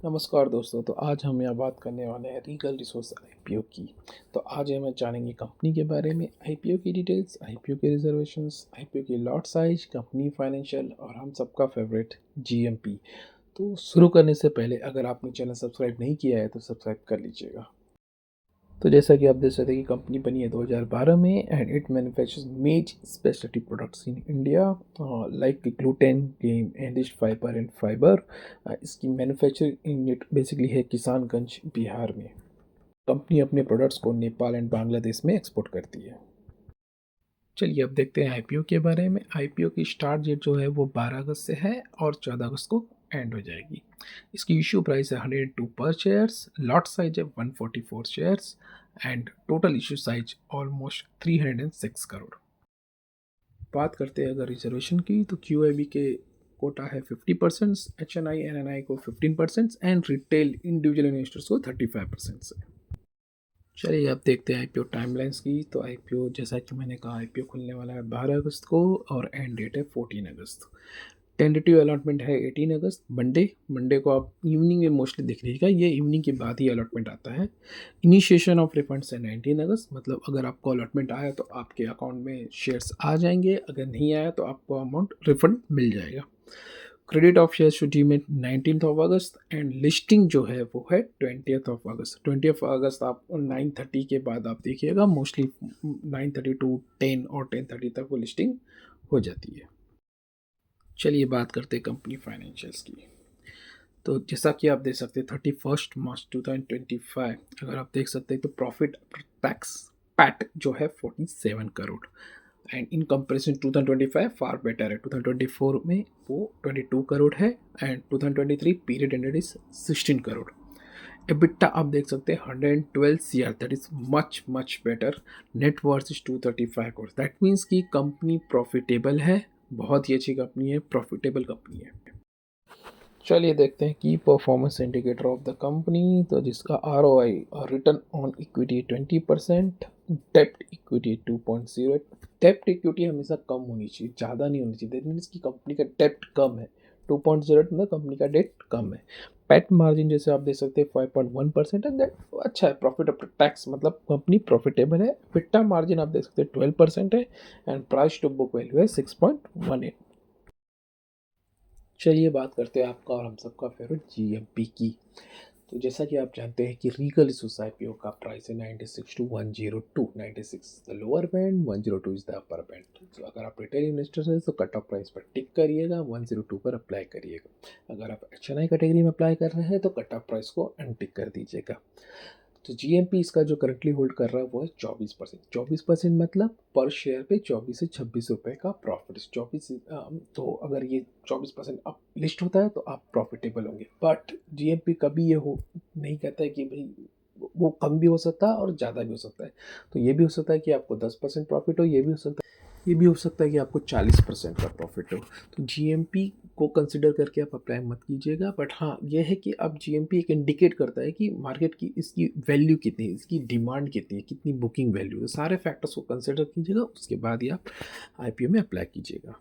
नमस्कार दोस्तों। तो आज हम यहाँ बात करने वाले हैं रीगल रिसोर्स आईपीओ की। तो आज हम जानेंगे कंपनी के बारे में, आईपीओ की डिटेल्स, आईपीओ के रिजर्वेशंस, आईपीओ की लॉट साइज, कंपनी फाइनेंशियल और हम सबका फेवरेट जीएमपी। तो शुरू करने से पहले अगर आपने चैनल सब्सक्राइब नहीं किया है तो सब्सक्राइब कर लीजिएगा। तो जैसा कि आप देख सकते हैं कि कंपनी बनी है 2012 में and it manufactures maize speciality products in India like gluten गेम एंडिश फाइबर एंड फाइबर। इसकी मैन्युफैक्चरिंग यूनिट बेसिकली है किसानगंज बिहार में। कंपनी अपने प्रोडक्ट्स को नेपाल एंड बांग्लादेश में एक्सपोर्ट करती है। चलिए अब देखते हैं आईपीओ के बारे में। आईपीओ की स्टार्ट डेट जो है वो 12 अगस्त से है और 14 अगस्त को एंड हो जाएगी। इसकी इशू प्राइस है 102 पर शेयर्स, लॉट साइज है 144 shares and total issue size almost 306 crore. बात करते हैं अगर रिजर्वेशन की, तो क्यूआईबी के कोटा है 50%, एचएनआई एनएनआई को 15% एंड रिटेल इंडिविजुअल इन्वेस्टर्स को 35% से। चलिए अब देखते हैं आईपीओ टाइमलाइंस की। तो आईपीओ जैसा कि मैंने कहा, आईपीओ खुलने वाला है 12 अगस्त को और एंड डेट है 14 अगस्त। टेंटेटिव अलॉटमेंट है 18 अगस्त मंडे। मंडे को आप इवनिंग में मोस्टली देख लीजिएगा, ये इवनिंग के बाद ही अलॉटमेंट आता है। इनिशिएशन ऑफ रिफंड्स है 19 अगस्त, मतलब अगर आपको अलॉटमेंट आया तो आपके अकाउंट में शेयर्स आ जाएंगे, अगर नहीं आया तो आपको अमाउंट रिफंड मिल जाएगा। क्रेडिट ऑफ शेयर शुड में 19th of August and listing जो है वो है 20th ऑफ अगस्त। 20th अगस्त आप 9:30 के बाद आप देखिएगा, मोस्टली 9:30 टू 10 और 10:30 तक वो लिस्टिंग हो जाती है। चलिए बात करते हैं कंपनी फाइनेंशियल्स की। तो जैसा कि आप देख सकते हैं 31 मार्च 2025 अगर आप देख सकते हैं तो प्रॉफिट टैक्स पैट जो है 47 crore and in comparison 2025 far better है। 2024 में वो 22 करोड़ है and 2023 period ended is 16 crore. EBITDA आप देख सकते हैं 112 CR, that is much much better. Net worth is 235 crore. That means कि कंपनी प्रॉफिटेबल है, बहुत ही अच्छी कंपनी है, प्रॉफिटेबल कंपनी है। चलिए देखते हैं की performance indicator of the company. तो जिसका R O I return on equity 20%, डेप्ट इक्विटी 2.08। डेप्ट इक्विटी हमेशा कम होनी चाहिए, ज़्यादा नहीं होनी चाहिए। दैट मीन्स की कंपनी का डेप्ट कम है। 2.08 मतलब कंपनी का डेट कम है। पैट मार्जिन जैसे आप देख सकते हैं 5.1% है, दैट अच्छा है। प्रॉफिट आफ्टर टैक्स मतलब कंपनी प्रॉफिटेबल है। पिट्टा मार्जिन आप देख सकते हैं 12% है and price to book value है 6.18। चलिए बात करते हैं आपका और हम सबका फेवरेट जीएमपी की। तो जैसा कि आप जानते हैं कि रीगल रिसोर्स आईपीओ का प्राइस है 96 to 102। 96 the lower band, 102 is the upper band. तो अगर आप रिटेल इन्वेस्टर हैं तो कट ऑफ प्राइस पर टिक करिएगा, 102 पर अप्लाई करिएगा। अगर आप एचएनआई कैटेगरी में अप्लाई कर रहे हैं तो कट ऑफ प्राइस को अनटिक कर दीजिएगा। तो जीएमपी इसका जो करंटली होल्ड कर रहा है वो है 24%। 24% मतलब पर शेयर पे 24 से 26 रुपए का प्रॉफिट। 24 तो अगर ये 24% अप लिस्ट होता है तो आप प्रॉफिटेबल होंगे। बट जीएमपी कभी ये हो नहीं कहता है कि भाई वो कम भी हो सकता है और ज़्यादा भी हो सकता है। तो ये भी हो सकता है कि आपको 10% प्रॉफिट हो, ये भी हो सकता है कि आपको 40% का प्रॉफिट हो। तो जीएमपी को कंसिडर करके आप अप्लाई मत कीजिएगा। बट हाँ, यह है कि अब जीएमपी एक इंडिकेट करता है कि मार्केट की इसकी वैल्यू कितनी है, इसकी डिमांड कितनी है, कितनी बुकिंग वैल्यू है। सारे फैक्टर्स को कंसिडर कीजिएगा, उसके बाद ही आप आईपीओ में अप्लाई कीजिएगा।